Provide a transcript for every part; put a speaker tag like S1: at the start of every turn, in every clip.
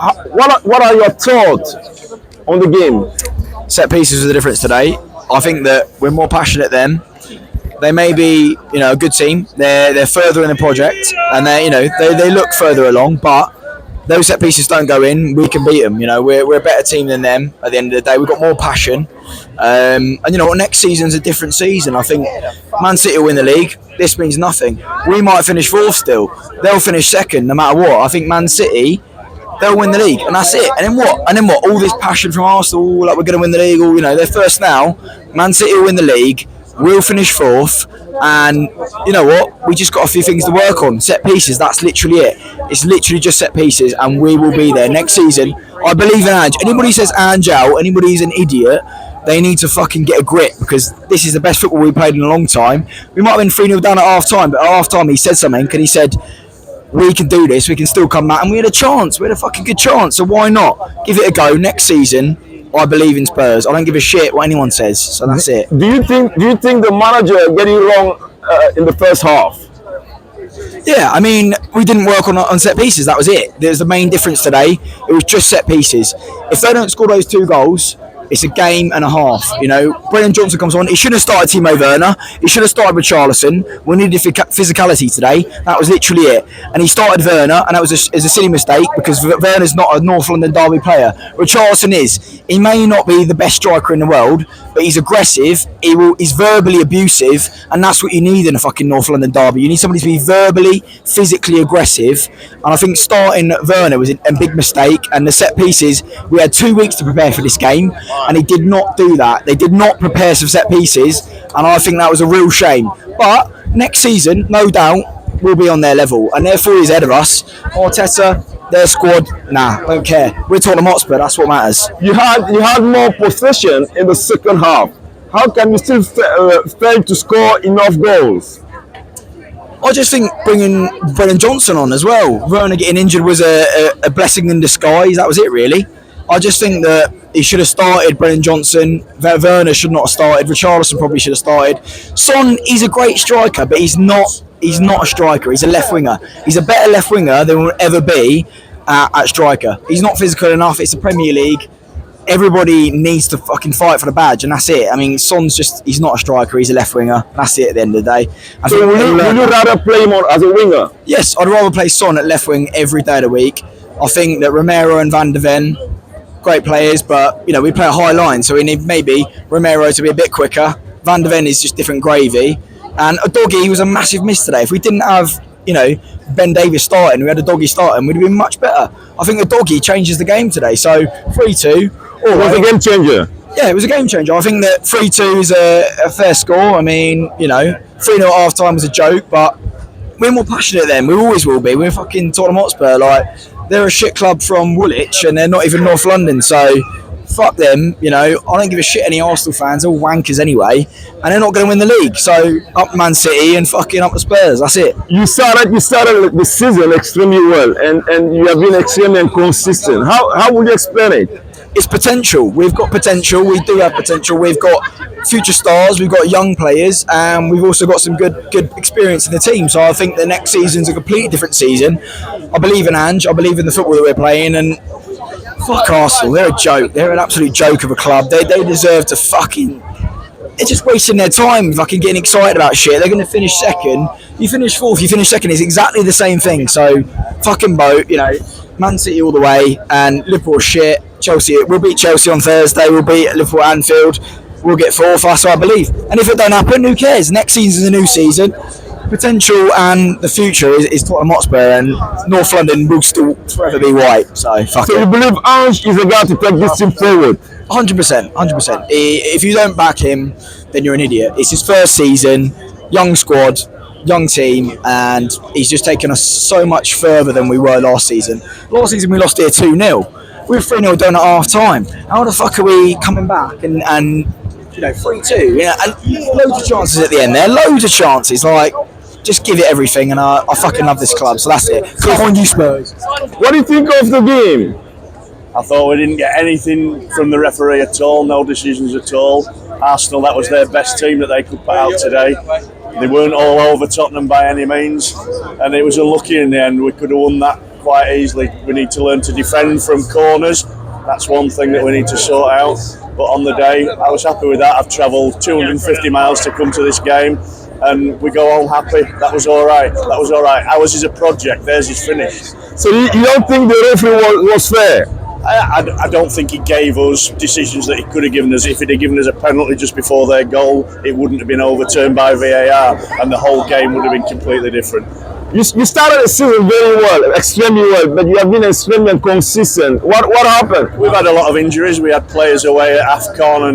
S1: What are your thoughts on the game?
S2: Set pieces were the difference today. I think that we're more passionate than they may be, a good team. They're further in the project, and they look further along. But those set pieces don't go in, we can beat them. We're a better team than them. At the end of the day, we've got more passion. And next season's a different season. I think Man City will win the league. This means nothing. We might finish fourth still. They'll finish second, no matter what. I think Man City, they'll win the league, and that's it. And then what? All this passion from Arsenal, like we're going to win the league. They're first now. Man City will win the league. We'll finish fourth, and you know what? We just got a few things to work on. Set pieces. That's literally it. It's literally just set pieces, and we will be there next season. I believe in Ange. Anybody says Ange out, anybody who's an idiot, they need to fucking get a grip, because this is the best football we've played in a long time. We might have been 3-0 down at half time, but at half time he said something, and he said, we can do this, we can still come back, and we had a chance. We had a fucking good chance, so why not give it a go? Next season, I believe in Spurs. I don't give a shit what anyone says, so that's it.
S1: Do you think the manager got it wrong in the first half?
S2: Yeah, we didn't work on set pieces. That was it. There's the main difference today. It was just set pieces. If they don't score those 2 goals, it's a game and a half. Brennan Johnson comes on. He should have started Timo Werner. He should have started Richarlison. We needed physicality today. That was literally it. And he started Werner, and that was a silly mistake, because Werner's not a North London derby player. Richarlison is. He may not be the best striker in the world, but he's aggressive. He's verbally abusive, and that's what you need in a fucking North London derby. You need somebody to be verbally, physically aggressive. And I think starting Werner was a big mistake. And the set pieces, we had 2 weeks to prepare for this game, and he did not do that. They did not prepare some set pieces, and I think that was a real shame. But next season, no doubt, we'll be on their level, and they're 4 years ahead of us. Arteta, their squad, don't care. We're Tottenham Hotspur, that's what matters.
S1: You had more possession in the second half. How can you still fail to score enough goals?
S2: I just think bringing Brennan Johnson on as well. Werner getting injured was a blessing in disguise. That was it, really. I just think that he should have started Brennan Johnson. Werner should not have started. Richarlison probably should have started. Son, he's a great striker, but he's not a striker. He's a left winger. He's a better left winger than will ever be at striker. He's not physical enough. It's the Premier League. Everybody needs to fucking fight for the badge, and that's it. Son's he's not a striker. He's a left winger. That's it at the end of the day.
S1: So will you rather play him as a winger?
S2: Yes, I'd rather play Son at left wing every day of the week. I think that Romero and Van de Ven, great players, but we play a high line, so we need maybe Romero to be a bit quicker. Van de Ven is just different gravy, and a doggy was a massive miss today. If we didn't have Ben Davies starting, we had a doggy starting, we'd have been much better. I think a doggy changes the game today. So 3-2.
S1: It was a game changer.
S2: Yeah, it was a game changer. I think that 3-2 is a fair score. 3-0 at half time was a joke, but we're more passionate than we always will be. We're fucking Tottenham Hotspur. They're a shit club from Woolwich, and they're not even North London, so fuck them. I don't give a shit any Arsenal fans, all wankers anyway, and they're not going to win the league. So up Man City and fucking up the Spurs. That's it.
S1: You started the season extremely well, and you have been extremely inconsistent. How would you explain it?
S2: It's potential. We've got potential. We do have potential. We've got future stars. We've got young players, and we've also got some good experience in the team. So I think the next season's a completely different season. I believe in Ange. I believe in the football that we're playing, and fuck Arsenal. They're a joke. They're an absolute joke of a club. They deserve to fucking... They're just wasting their time fucking getting excited about shit. They're going to finish second. You finish fourth, you finish second. It's exactly the same thing. So fucking boat, Man City all the way, and Liverpool shit. Chelsea, we'll beat Chelsea on Thursday. We'll beat Liverpool at Anfield. We'll get fourth, that's what I believe. And if it don't happen, who cares? Next season's a new season. Potential and the future is Tottenham Hotspur, and North London will still forever be white. So fuck it.
S1: So you believe Ange is the guy to take this team forward?
S2: 100%, 100%. If you don't back him, then you're an idiot. It's his first season, young squad, young team, and he's just taken us so much further than we were last season. Last season we lost here 2-0. We were 3-0 down at half time. How the fuck are we coming back and 3-2? And loads of chances at the end there. Loads of chances. Just give it everything, and I fucking love this club. So that's it. Come on, you Spurs.
S1: What do you think of the game?
S3: I thought we didn't get anything from the referee at all. No decisions at all. Arsenal, that was their best team that they could put out today. They weren't all over Tottenham by any means, and it was unlucky in the end. We could have won that quite easily. We need to learn to defend from corners. That's one thing that we need to sort out. But on the day, I was happy with that. I've travelled 250 miles to come to this game, and we go home happy. That was all right. That was all right. Ours is a project. Theirs is finished.
S1: So you don't think the referee was fair?
S3: I don't think he gave us decisions that he could have given us. If he'd have given us a penalty just before their goal, it wouldn't have been overturned by VAR, and the whole game would have been completely different.
S1: You started the season very well, extremely well, but you have been extremely inconsistent. What happened?
S3: We've had a lot of injuries. We had players away at AFCON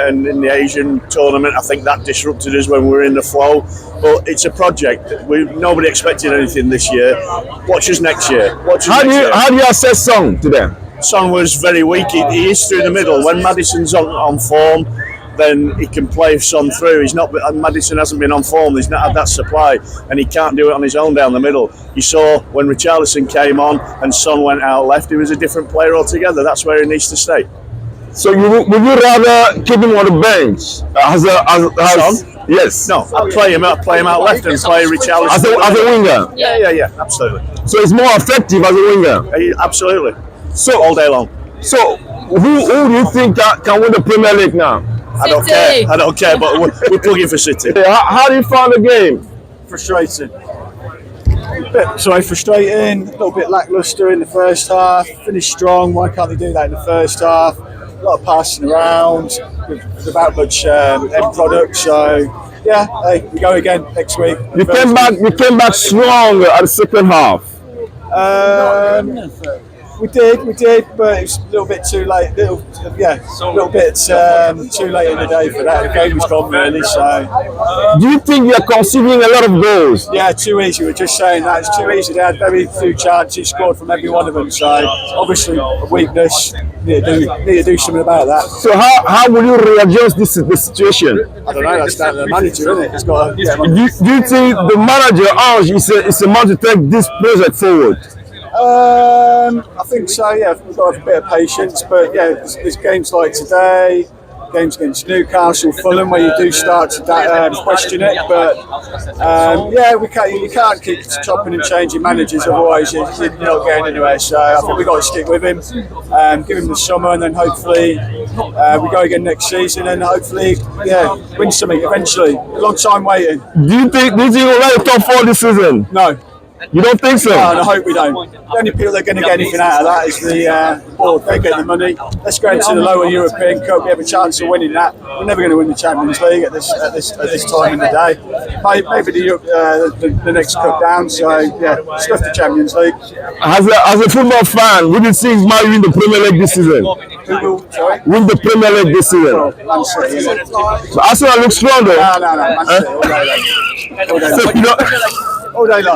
S3: and in the Asian tournament. I think that disrupted us when we were in the flow. But it's a project. Nobody expected anything this year. Watch us next year. How
S1: do you assess Son today?
S3: Son was very weak. He is through the middle. When Maddison's on form, then he can play Son through. Maddison hasn't been on form. He's not had that supply, and he can't do it on his own down the middle. You saw when Richarlison came on and Son went out left, he was a different player altogether. That's where he needs to stay.
S1: So would you rather keep him on the bench?
S3: Son?
S1: Yes.
S3: No, I'd play him out left and play Richarlison
S1: as a winger.
S3: Yeah, absolutely.
S1: So it's more effective as a winger.
S3: Absolutely. So all day long.
S1: So who do you think can win the Premier League now?
S3: I don't care, but we're plugging for City.
S1: How do you find the game?
S4: Frustrating. Frustrating. A little bit lacklustre in the first half. Finished strong. Why can't they do that in the first half? A lot of passing around without much end product. So yeah, hey, we go again next week.
S1: You came back strong at the second half.
S4: We did, but it was a little bit too late. A little bit too late in the day for that. The game was gone really. So,
S1: do you think you're conceding a lot of goals?
S4: Yeah, too easy. We're just saying that it's too easy. They had very few chances, scored from every one of them. So, obviously, a weakness. Need to do something about that.
S1: So, how will you readjust the situation?
S4: I don't know. That's down to the manager, isn't it? It's got.
S1: Do you think the manager, Ange, is a man to take this project forward?
S4: I think so, yeah. We've got to have a bit of patience, but yeah, there's games like today, games against Newcastle, Fulham, where you do start to question it. But yeah, you can't keep chopping and changing managers, otherwise you're not getting anywhere. So I think we've got to stick with him, give him the summer, and then hopefully we go again next season, and hopefully, win something eventually. A long time waiting.
S1: Do you think we'll make top 4 this season?
S4: No.
S1: You don't think so?
S4: No, and I hope we don't. The only people that are going to get anything out of that is the board. They get the money. Let's go into the lower European Cup. We have a chance of winning that. We're never going to win the Champions League at this time in the day. Maybe the next cup down. So yeah, stuff the Champions League.
S1: As a football fan, would you think might win the Premier League this season?
S4: Who will? Sorry.
S1: Win the Premier League this season?
S4: Man City.
S1: Arsenal looks strong though.
S4: No. Man City all day long.
S1: So,
S4: All day long.